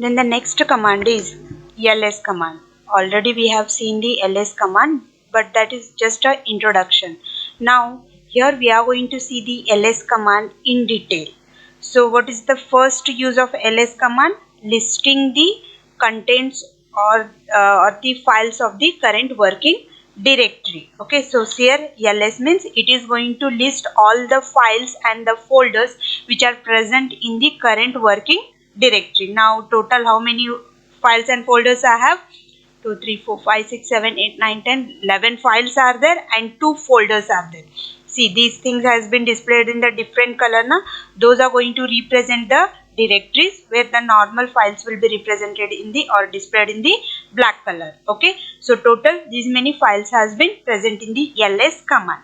Then the next command is ls command. Already we have seen the ls command, but that is just an introduction. Now here we are going to see the ls command in detail. So what is the first use of ls command? Listing the contents or the files of the current working directory. Okay, so here ls means it is going to list all the files and the folders which are present in the current working directory. Now total how many files and folders I have? 2 3 4 5 6 7 8 9 10 11 files are there and 2 folders are there. See, these things has been displayed in the different color now. Those are going to represent the directories where the normal files will be represented in the or displayed in the black color. Okay, so total these many files has been present in the ls command.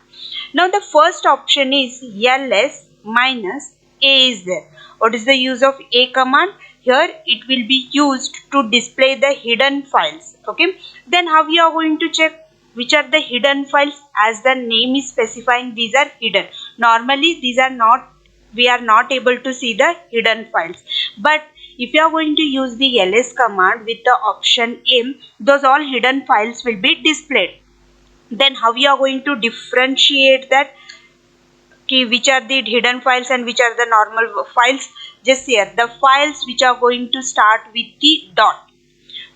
Now the first option is ls minus a is there. What is the use of a command? Here it will be used to display the hidden files. Okay, then how we are going to check which are the hidden files? As the name is specifying, these are hidden. Normally these are not, we are not able to see the hidden files, but if you are going to use the ls command with the option m, those all hidden files will be displayed. Then how we are going to differentiate that? Okay, which are the hidden files and which are the normal files? Just here, the files which are going to start with the dot,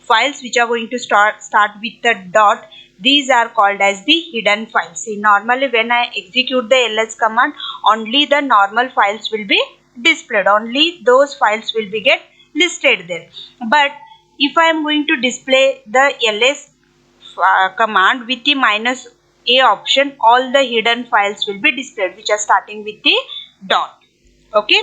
files which are going to start with the dot, these are called as the hidden files. See, normally when I execute the ls command, only the normal files will be displayed, only those files will be get listed there. But if I am going to display the ls command with the minus a option, all the hidden files will be displayed which are starting with the dot. Okay,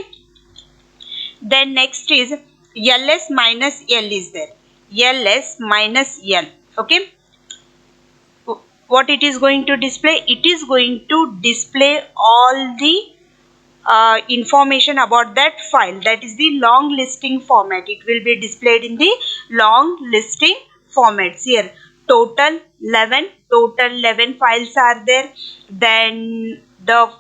then next is ls minus l is there. ls minus l. Okay, what it is going to display? It is going to display all the information about that file, that is the long listing format. It will be displayed in the long listing formats. Here total 11 files are there. Then the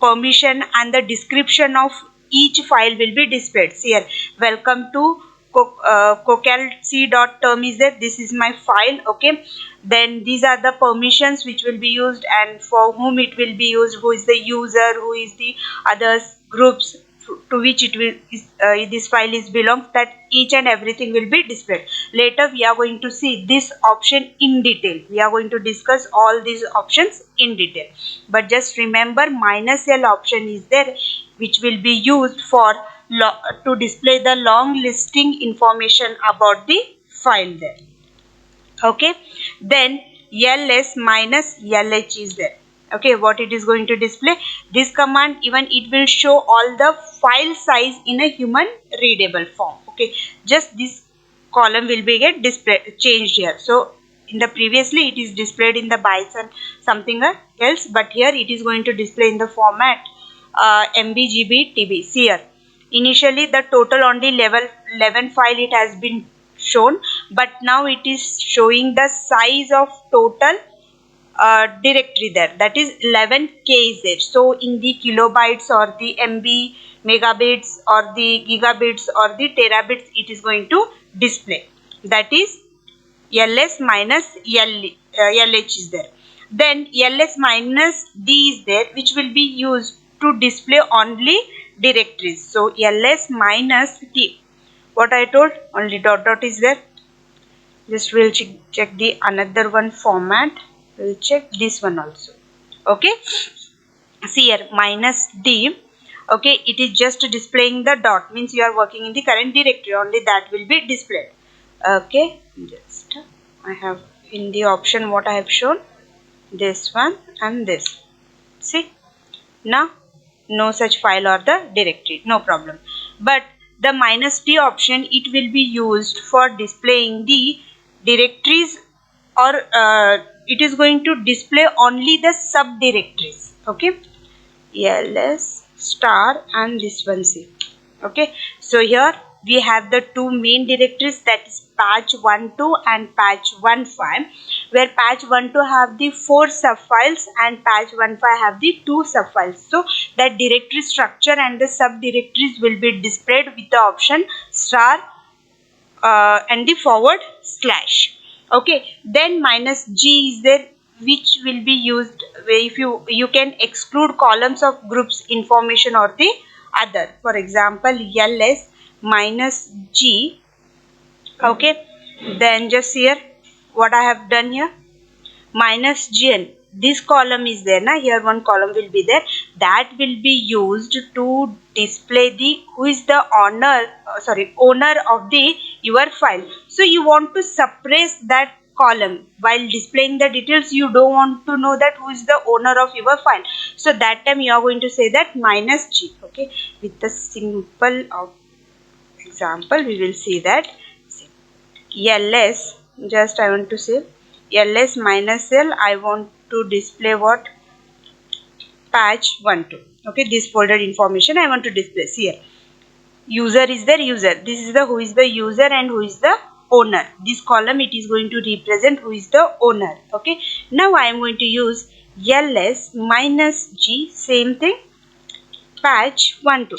permission and the description of each file will be displayed. Here welcome to cocalc.term is there. This is my file. Okay, then these are the permissions which will be used and for whom it will be used, who is the user, who is the others groups to which it will this file is belongs, that each and everything will be displayed. Later we are going to see this option in detail. We are going to discuss all these options in detail, but just remember minus l option is there which will be used for to display the long listing information about the file there. Okay, then ls minus lh is there. Okay, what it is going to display? This command, even it will show all the file size in a human readable form. Okay, just this column will be get displayed changed here. So in the previously it is displayed in the bytes and something else, but here it is going to display in the format MB, GB, TB. See here, initially the total on the level 11 file it has been shown, but now it is showing the size of total directory there, that is 11k is there. So in the kilobytes or the MB, megabits or the gigabits or the terabits it is going to display, that is ls minus lh is there. Then ls minus d is there which will be used to display only directories. So ls minus d, what I told, only dot dot is there. Just we'll check the another one format, we'll check this one also. Okay, see here minus d. Okay, it is just displaying the dot, means you are working in the current directory, only that will be displayed. Okay, just I have in the option what I have shown, this one and this. See, now no such file or the directory, no problem. But the minus d option, it will be used for displaying the directories, or it is going to display only the subdirectories. Okay, ls star and this one C. Okay, so here we have the two main directories, that is patch12 and patch15, where patch12 have the 4 subfiles and patch15 have the 2 subfiles. So that directory structure and the subdirectories will be displayed with the option star and the forward slash. Okay, then minus G is there, which will be used if you can exclude columns of groups information or the other. For example, ls minus G. Okay, then just here what I have done here, minus gn, this column is there na, here one column will be there, that will be used to display the who is the owner of the your file. So you want to suppress that column while displaying the details. You don't want to know that who is the owner of your file, so that time you are going to say that minus G. Okay, with the simple of example we will see that ls, just I want to say ls minus l, I want to display what, patch12. Okay, this folder information I want to display. See here, user is there, user, this is the who is the user and who is the owner. This column it is going to represent who is the owner. Okay, now I am going to use ls minus G, same thing, patch12.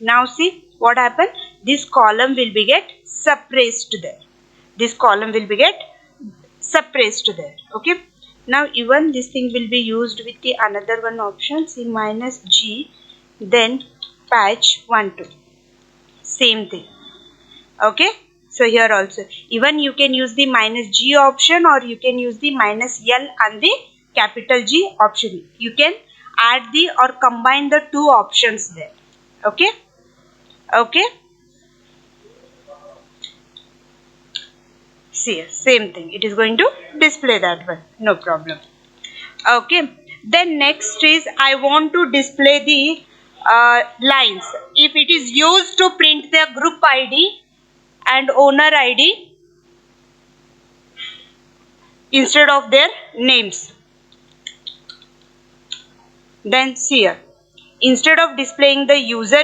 Now see what happened, this column will be get suppressed there, this column will be get suppressed there. Okay, now even this thing will be used with the another one option, see minus G, then patch12, same thing. Okay, so here also even you can use the minus G option, or you can use the minus L and the capital G option. You can add the or combine the two options there. Okay, okay, see, same thing, it is going to display that one, no problem. Okay, then next is I want to display the lines. If it is used to print the group ID and owner ID instead of their names, then see here, instead of displaying the user,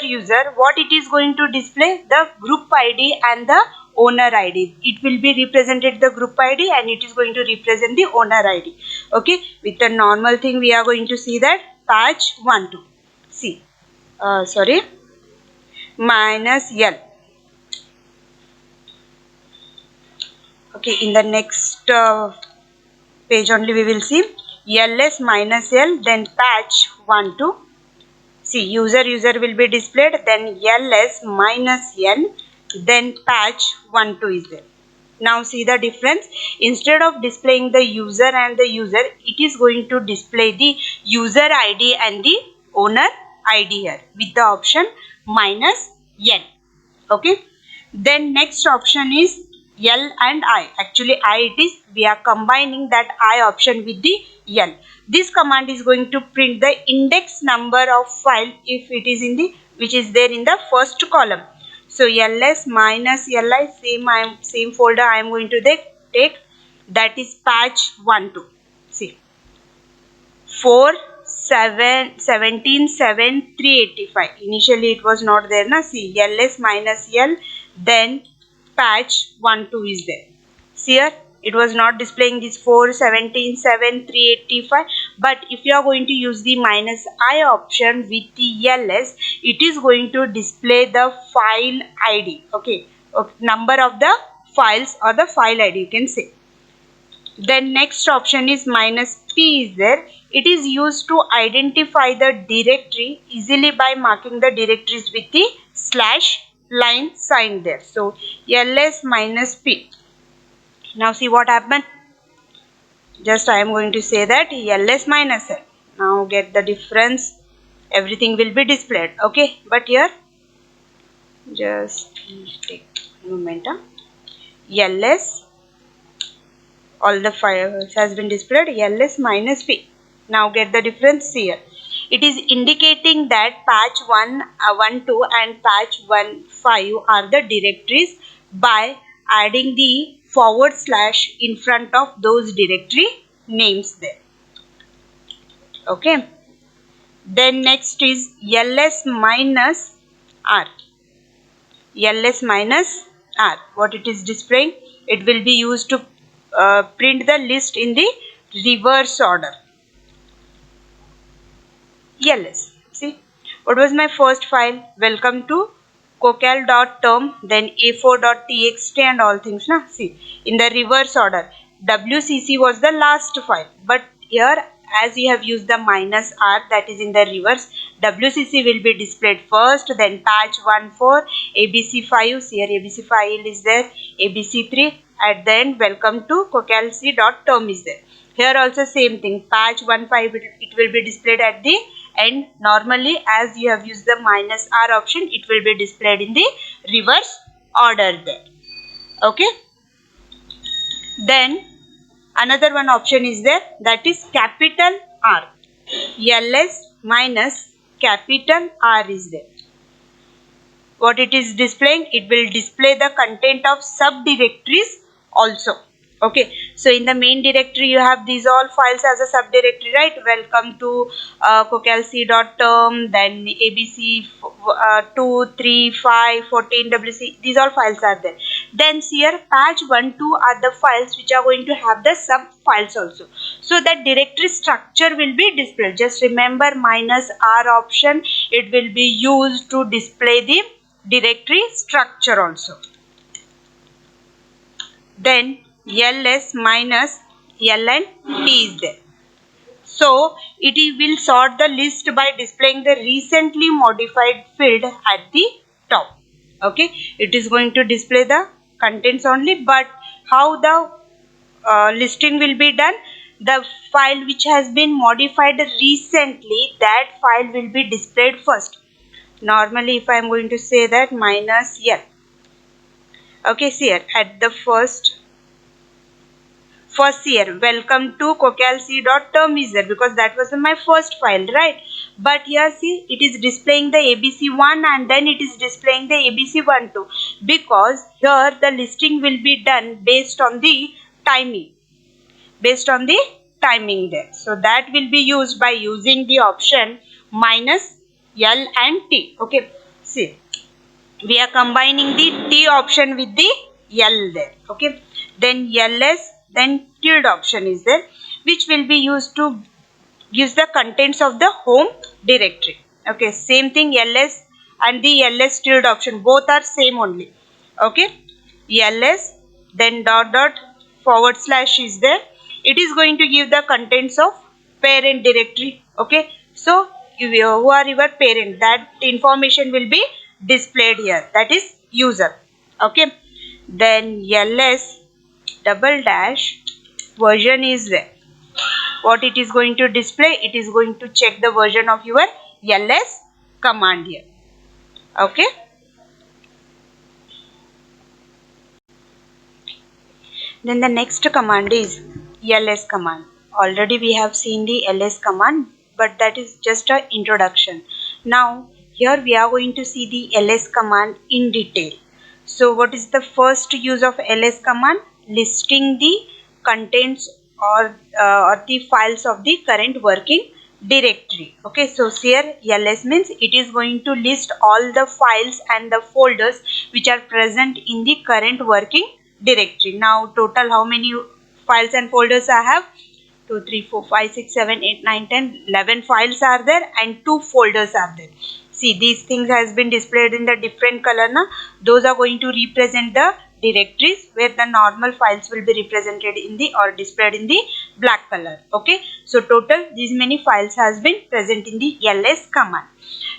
what it is going to display, the group ID and the owner ID. It will be represented the group ID and it is going to represent the owner ID. Okay, with the normal thing we are going to see that patch12, see, minus L. Okay, in the next page only we will see ls minus L, then patch12. See, user will be displayed, then ls minus n, then patch12 is there. Now see the difference, instead of displaying the user and the user, it is going to display the user ID and the owner ID here with the option minus n. Okay, then next option is L and I. Actually I it is, we are combining that I option with the L. This command is going to print the index number of file if it is in the, which is there in the first column. So ls minus li, same folder I am going to take, that is patch12. See, 4,17,7,385. Initially it was not there na. See, ls minus L, then patch12 is there. See here, it was not displaying this 4,17,7,385. But if you are going to use the minus I option with the ls, it is going to display the file ID. Okay, number of the files or the file ID you can say. Then next option is minus P is there. It is used to identify the directory easily by marking the directories with the slash line sign there. So ls minus P. Now see what happened. Just I am going to say that ls minus L. Now get the difference. Everything will be displayed. Okay, but here just take a moment. ls, all the files has been displayed, ls minus P. Now get the difference here. It is indicating that patch12 and patch15 are the directories by adding the forward slash in front of those directory names there. Okay. Then next is ls minus R. ls minus R. What it is displaying? It will be used to print the list in the reverse order. ls. See, what was my first file? Welcome to cocal.term, then a4.txt and all things. Now see, in the reverse order, wcc was the last file, but here as you have used the minus r, that is in the reverse, wcc will be displayed first, then patch14, abc5, here abc file is there, abc3, at the end welcome to cocalc.term is there. Here also same thing, patch15 it will be displayed at the and normally as you have used the minus r option, it will be displayed in the reverse order there. Okay, then another one option is there, that is capital R, ls minus capital R is there. What it is displaying, it will display the content of subdirectories also. Okay, so in the main directory you have these all files as a subdirectory, right? Welcome to cocalc.term, then abc 2, 3, 5, 14, wc, these all files are there. Then here patch 1, 2 are the files which are going to have the sub files also. So that directory structure will be displayed. Just remember minus r option, it will be used to display the directory structure also. Then ls minus l and t is there. So it will sort the list by displaying the recently modified field at the top. Okay, it is going to display the contents only, but how the listing will be done? The file which has been modified recently, that file will be displayed first. Normally if I am going to say that minus l, okay, see here at the first here welcome to cocalc.term is there, because that was my first file, right? But here see, it is displaying the abc1 and then it is displaying the abc1 too, because here the listing will be done based on the timing, there. So that will be used by using the option minus l and t. Okay, see, we are combining the t option with the l there. Okay, then ls, then tilde option is there, which will be used to give the contents of the home directory. Okay, same thing, ls and the ls tilde option, both are same only. Okay, ls, then dot dot forward slash is there, it is going to give the contents of parent directory. Okay, so who are your parent, that information will be displayed here, that is user. Okay, then ls double dash version is there. What it is going to display, it is going to check the version of your ls command here. Okay, then the next command is ls command. Already we have seen the ls command, but that is just an introduction. Now here we are going to see the ls command in detail. So what is the first use of ls command? Listing the contents or the files of the current working directory. Okay, so here ls means it is going to list all the files and the folders which are present in the current working directory. Now total how many files and folders I have? 2, 3, 4, 5, 6, 7, 8, 9, 10, 11 files are there and 2 folders are there. See, these things has been displayed in the different color na? Those are going to represent the directories, where the normal files will be represented in the or displayed in the black color. Okay, so total these many files has been present in the ls command.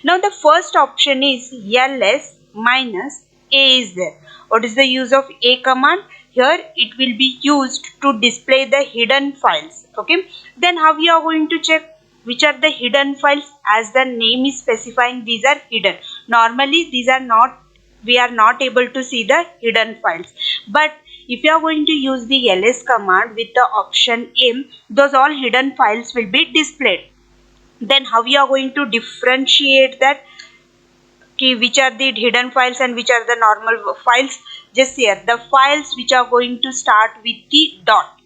Now the first option is ls minus a is there. What is the use of a command? Here it will be used to display the hidden files. Okay, then how we are going to check which are the hidden files? As the name is specifying, these are hidden. Normally these are not, we are not able to see the hidden files, but if you are going to use the ls command with the option m, those all hidden files will be displayed. Then how we are going to differentiate that, which are the hidden files and which are the normal files? Just here, the files which are going to start with the dot,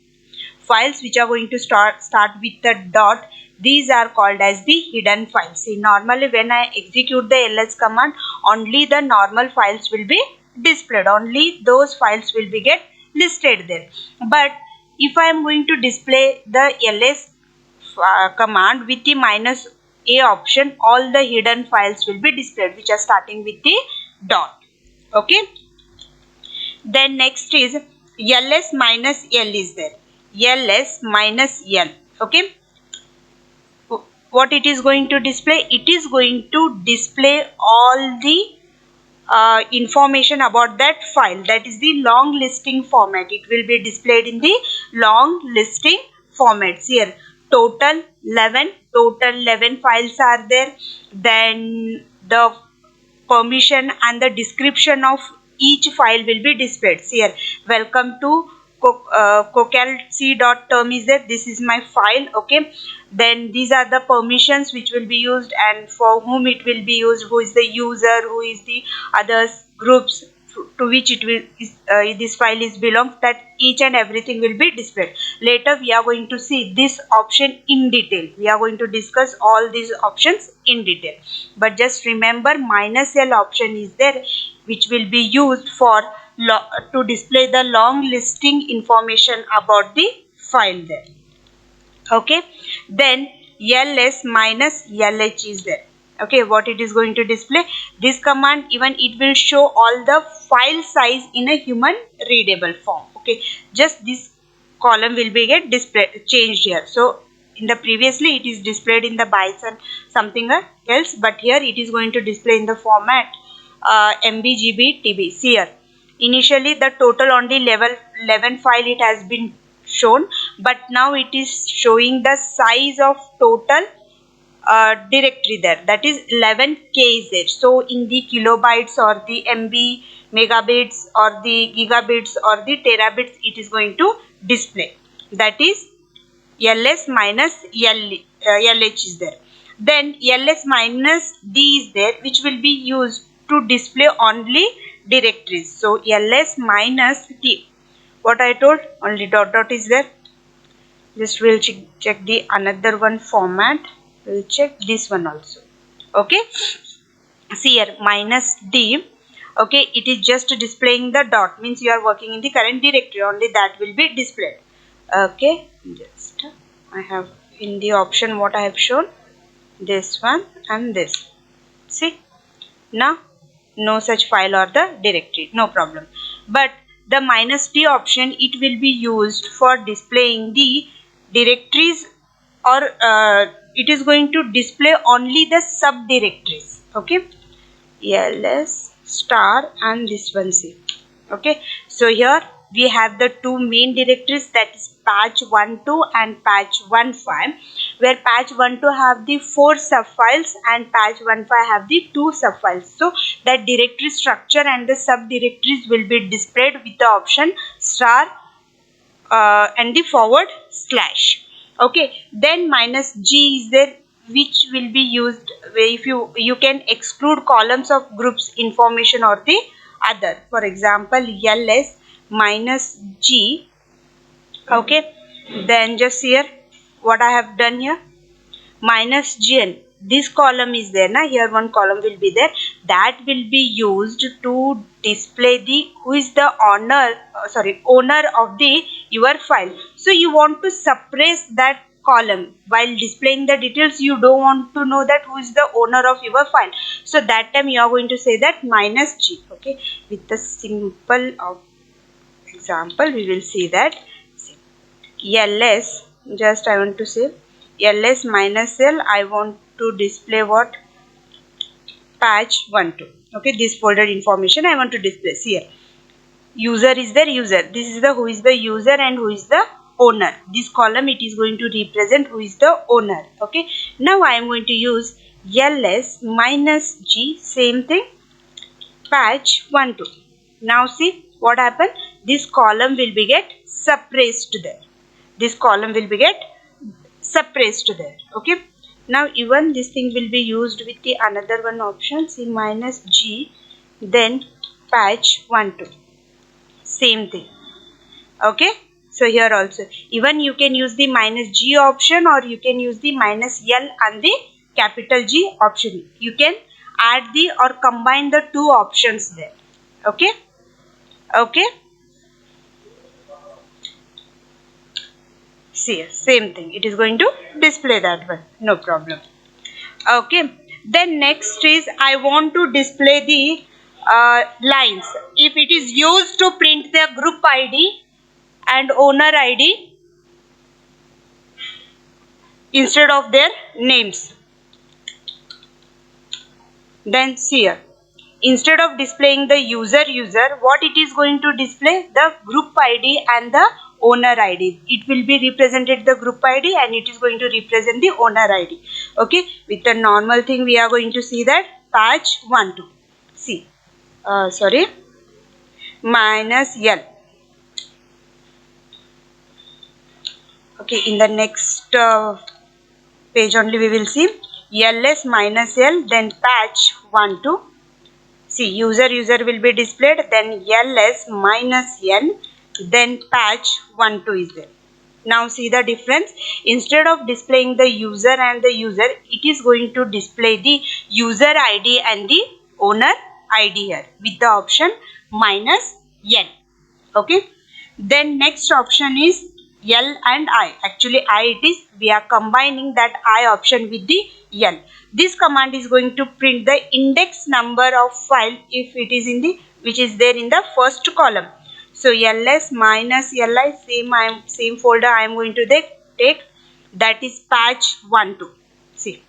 files which are going to start with the dot, these are called as the hidden files. See, normally when I execute the ls command, only the normal files will be displayed, only those files will be get listed there. But if I am going to display the ls command with the minus a option, all the hidden files will be displayed which are starting with the dot. Okay. Then next is ls minus l is there. ls minus l. Okay. What it is going to display? It is going to display all the information about that file. That is the long listing format. It will be displayed in the long listing formats. Here total 11 files are there. Then the permission and the description of each file will be displayed. Here welcome to cocalc.term is there. This is my file. Okay. Then these are the permissions which will be used and for whom it will be used, who is the user, who is the others groups to which it will this file is belongs, that each and everything will be displayed. Later we are going to see this option in detail. We are going to discuss all these options in detail, but just remember minus l option is there, which will be used for to display the long listing information about the file there. Okay. Then ls minus lh is there. Okay, what it is going to display? This command, even it will show all the file size in a human readable form. Okay, just this column will be get displayed, changed here. So in the previously it is displayed in the bytes and something else, but here it is going to display in the format MB, GB, TB. See here, initially the total on the level 11 file it has been shown, but now it is showing the size of total directory there, that is 11k is there. So in the kilobytes or the MB, megabits or the gigabits or the terabits it is going to display. That is ls minus lh is there. Then ls minus d is there, which will be used to display only directories. So ls minus d, what I told, only dot dot is there. Just we'll check the another one format. We'll check this one also. Okay. See here minus d. Okay, it is just displaying the dot, means you are working in the current directory, only that will be displayed. Okay, just I have in the option what I have shown, this one and this. See, now no such file or the directory, no problem. But the minus d option, it will be used for displaying the directories, or it is going to display only the subdirectories. Okay, ls star and this one C. Okay, so here we have the two main directories, that is patch12 and patch15, where patch12 have the 4 subfiles and patch15 have the 2 subfiles. So that directory structure and the subdirectories will be displayed with the option star and the forward slash. Okay, then minus g is there, which will be used if you can exclude columns of groups information or the other. For example, ls minus g. Okay, then just here what I have done here, minus gn, this column is there now, here one column will be there, that will be used to display the who is the owner of the your file. So you want to suppress that column while displaying the details. You don't want to know that who is the owner of your file, so that time you are going to say that minus g. Okay, with the simple example we will see that ls, just I want to say ls minus l, I want to display what, patch12. Okay, this folder information I want to display. See here, user is there, user, this is the who is the user and who is the owner. This column it is going to represent who is the owner. Okay, now I am going to use ls minus g, same thing, patch12. Now see what happened, this column will be get suppressed there, this column will be get suppressed there. Okay, now even this thing will be used with the another one option, see minus g, then patch12, same thing. Okay, so here also even you can use the minus g option, or you can use the minus l and the capital G option. You can add the or combine the two options there. Okay, okay, see, same thing, it is going to display that one, no problem. Okay, then next is I want to display the lines. If it is used to print the group ID and owner ID instead of their names. Then see here, instead of displaying the user, what it is going to display? The group ID and the owner ID. It will be represented the group ID and it is going to represent the owner ID. Okay, with the normal thing we are going to see that patch 1 2. See, minus L. Okay, in the next page only we will see ls minus L, then patch 1 2. See, user will be displayed, then ls minus n, then patch 1 2 is there. Now see the difference. Instead of displaying the user and the user, it is going to display the user ID and the owner ID here with the option minus n. Okay. Then next option is L and I. Actually I it is, we are combining that I option with the L. This command is going to print the index number of file if it is in the, which is there in the first column. So ls minus li, same folder I am going to take, that is patch 1 2. See,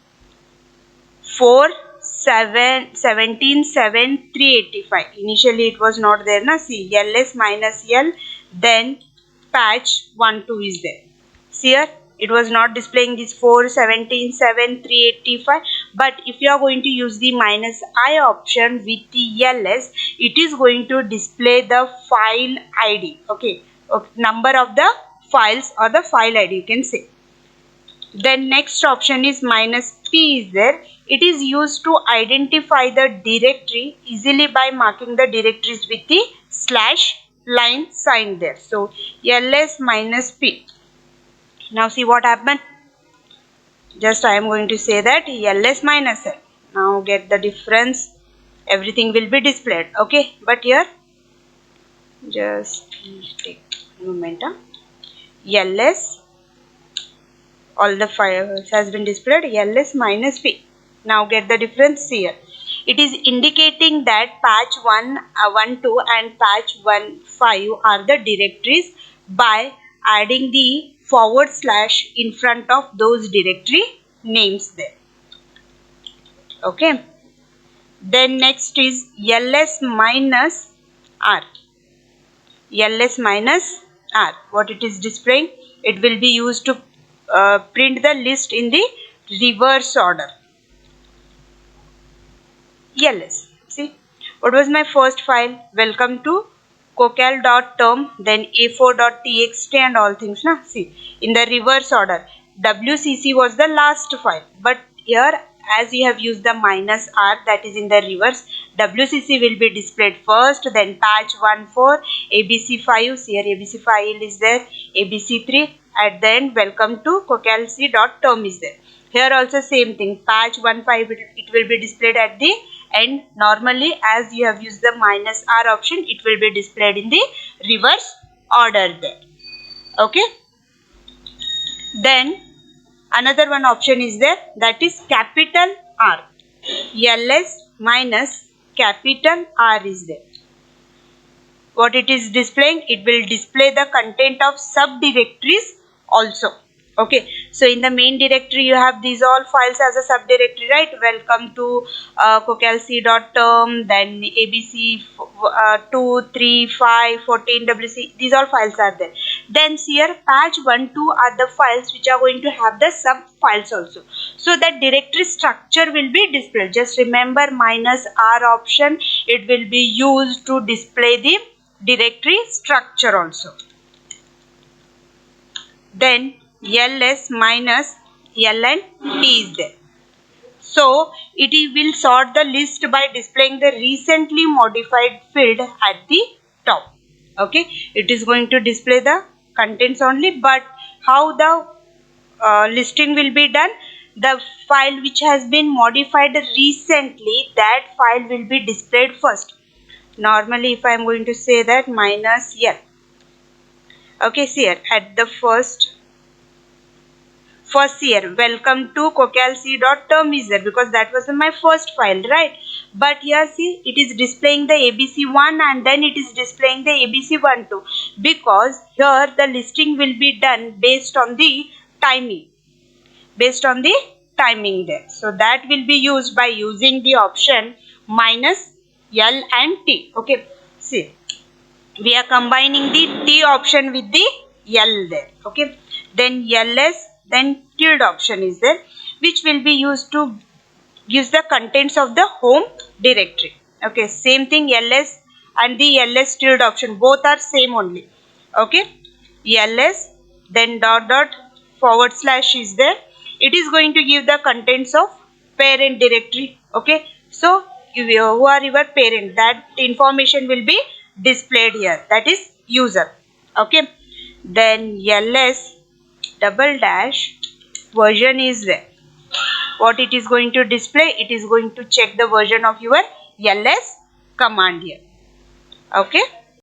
4 7 17 7 385. Initially it was not there na. See, ls minus L, then patch 1 2 is there. See here, it was not displaying this 4 17 7 385, but if you are going to use the minus I option with the ls, it is going to display the file ID. Okay, number of the files or the file ID you can say. Then next option is minus P is there. It is used to identify the directory easily by marking the directories with the slash line sign there. So ls minus P. Now see what happened. Just I am going to say that ls minus L. Now get the difference. Everything will be displayed. Okay, but here just take a moment. ls, all the files has been displayed, ls minus P. Now get the difference here. It is indicating that patch 1 2 and patch 1 5 are the directories by adding the / in front of those directory names there. Okay. Then next is ls minus R. ls minus R. What it is displaying? It will be used to print the list in the reverse order. ls. See, what was my first file? Welcome to cocal.term, then a4.txt and all things. Na? See, in the reverse order, wcc was the last file, but here as you have used the minus R, that is in the reverse, wcc will be displayed first, then patch 1 4, abc5, see here abc file is there, abc3, at the end welcome to cocalc.term is there. Here also same thing, patch 1 5, it will be displayed at the end. Normally as you have used the minus R option, it will be displayed in the reverse order there. Okay. Then another one option is there, that is capital R. ls minus capital R is there. What it is displaying? It will display the content of subdirectories also. Okay, so in the main directory you have these all files as a subdirectory, right? Welcome to cocalc.term, then abc 2 3 5 14 wc, these all files are there. Then here patch 1 2 are the files which are going to have the sub files also, so that directory structure will be displayed. Just remember minus R option, it will be used to display the directory structure also. Then ls minus L and T is there. So it will sort the list by displaying the recently modified field at the top. Okay, it is going to display the contents only, but how the listing will be done? The file which has been modified recently, that file will be displayed first. Normally if I am going to say that minus L. Okay, see here at the first first here, welcome to cocalc.term is there, because that was my first file, right? But here see, it is displaying the ABC1 and then it is displaying the ABC1 too, because here the listing will be done based on the timing, there. So that will be used by using the option minus L and T. Okay, see, we are combining the T option with the L there. Okay, then ls, then tilde option is there, which will be used to give the contents of the home directory. Okay, same thing, ls and the ls tilde option, both are same only. Okay, ls, then dot dot forward slash is there. It is going to give the contents of parent directory. Okay, so who are your parent, that information will be displayed here, that is user. Okay, then ls double dash version is there. What it is going to display, it is going to check the version of your ls command here. Okay.